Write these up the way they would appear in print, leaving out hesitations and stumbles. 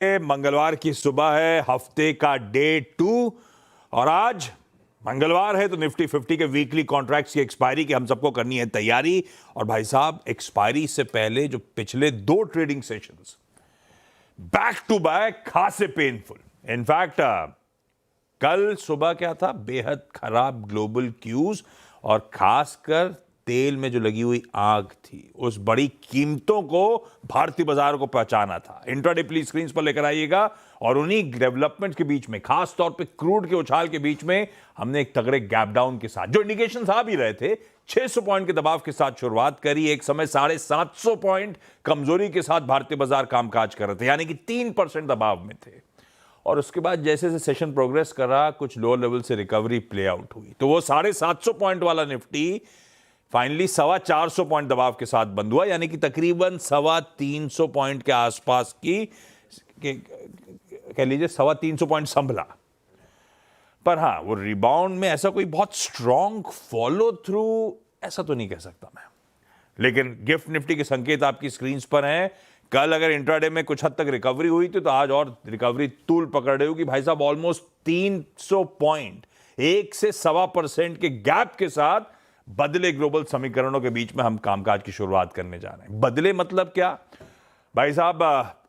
मंगलवार की सुबह है, हफ्ते का डे 2 और आज मंगलवार है तो निफ्टी 50 के वीकली कॉन्ट्रैक्ट्स की एक्सपायरी की हम सबको करनी है तैयारी। और भाई साहब, एक्सपायरी से पहले जो पिछले 2 trading sessions back to back खासे पेनफुल। इनफैक्ट कल सुबह क्या था, बेहद खराब ग्लोबल क्यूज और खासकर तेल में जो लगी हुई आग थी, उस बड़ी कीमतों को भारतीय बाजार को पहचाना था। इंट्राडे प्लीज स्क्रीन पर लेकर आइएगा और उन्हीं डेवलपमेंट के बीच में, खास तौर पे क्रूड के उछाल के बीच में, हमने एक तगड़े गैप डाउन के साथ, जो इंडिकेशंस आ भी रहे थे, 600 पॉइंट के दबाव के साथ शुरुआत करी। एक समय 750 पॉइंट कमजोरी के साथ भारतीय बाजार कामकाज कर रहे थे, यानी कि 3% दबाव में थे। और उसके बाद जैसे जैसे सेशन प्रोग्रेस करा, कुछ लोअर लेवल से रिकवरी प्ले आउट हुई, तो वो 750 पॉइंट वाला निफ्टी फाइनली 425 पॉइंट दबाव के साथ बंद हुआ, यानी कि तकरीबन 325 पॉइंट के आसपास की, कह लीजिए 325 पॉइंट संभला। पर हां, वो रिबाउंड में ऐसा कोई बहुत स्ट्रॉन्ग फॉलो थ्रू ऐसा तो नहीं कह सकता मैं, लेकिन गिफ्ट निफ्टी के संकेत आपकी स्क्रीन पर हैं। कल अगर इंट्राडे में कुछ हद तक रिकवरी हुई थी, तो आज और रिकवरी तूल पकड़ रही होगी भाई साहब। ऑलमोस्ट 300 पॉइंट 1 से 1.25% के गैप के साथ बदले ग्लोबल समीकरणों के बीच में हम कामकाज की शुरुआत करने जा रहे हैं। बदले मतलब क्या भाई साहब?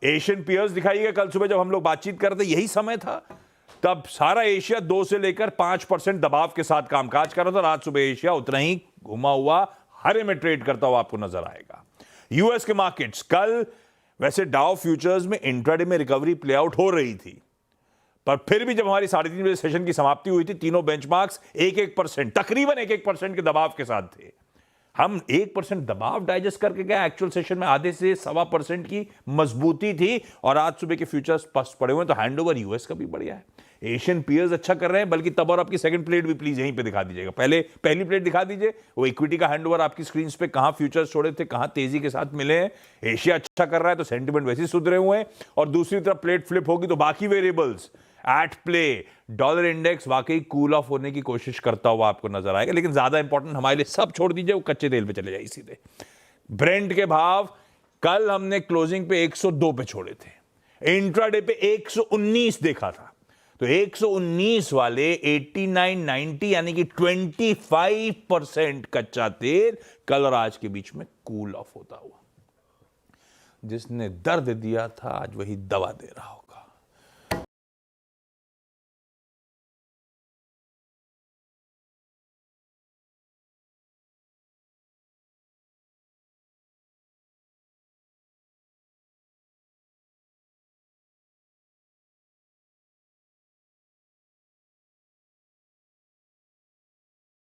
एशियन पीयर्स दिखाइएगा। कल सुबह जब हम लोग बातचीत कर रहे थे, यही समय था, तब सारा एशिया 2 से लेकर 5% दबाव के साथ कामकाज कर रहा था। आज सुबह एशिया उतना ही घुमा हुआ हरे में ट्रेड करता हुआ आपको नजर आएगा। यूएस के मार्केट्स कल, वैसे डाउ फ्यूचर्स में इंट्राडे में रिकवरी प्ले आउट हो रही थी, पर फिर भी जब हमारी 3:30 बजे सेशन की समाप्ति हुई थी, तीनों बेंचमार्क्स 1-1%, तकरीबन 1-1% के दबाव के साथ थे। हम 1% दबाव डाइजेस्ट करके गए। एक्चुअल सेशन में आधे से 1.25% की मजबूती थी और आज सुबह के फ्यूचर्स स्पष्ट पड़े हुए हैं, तो हैंडओवर यूएस का भी बढ़िया है। एशियन पीयर्स अच्छा कर रहे हैं, बल्कि तब और आपकी सेकंड प्लेट भी प्लीज यहीं पे दिखा दीजिएगा। पहली प्लेट दिखा दीजिए, वो इक्विटी का हैंडओवर आपकी स्क्रीन पे, कहां फ्यूचर्स छोड़े थे, कहां तेजी के साथ मिले हैं। एशिया अच्छा कर रहा है तो सेंटिमेंट वैसे ही सुधरे हुए हैं, और दूसरी तरफ प्लेट फ्लिप होगी तो बाकी variables at play. Dollar index वाकई कूल ऑफ होने की कोशिश करता हुआ आपको नजर आएगा, लेकिन ज्यादा इंपॉर्टेंट हमारे लिए सब छोड़ दीजिए, वो कच्चे तेल पे चले जाइए सीधे। ब्रेंट के भाव कल हमने क्लोजिंग पे 102 पे छोड़े थे, इंट्राडे पे 119 देखा था, तो 119 वाले 89-90 यानी कि 25% कच्चा तेल कल और आज के बीच में कूल ऑफ होता हुआ। जिसने दर्द दिया था आज वही दवा दे रहा होगा।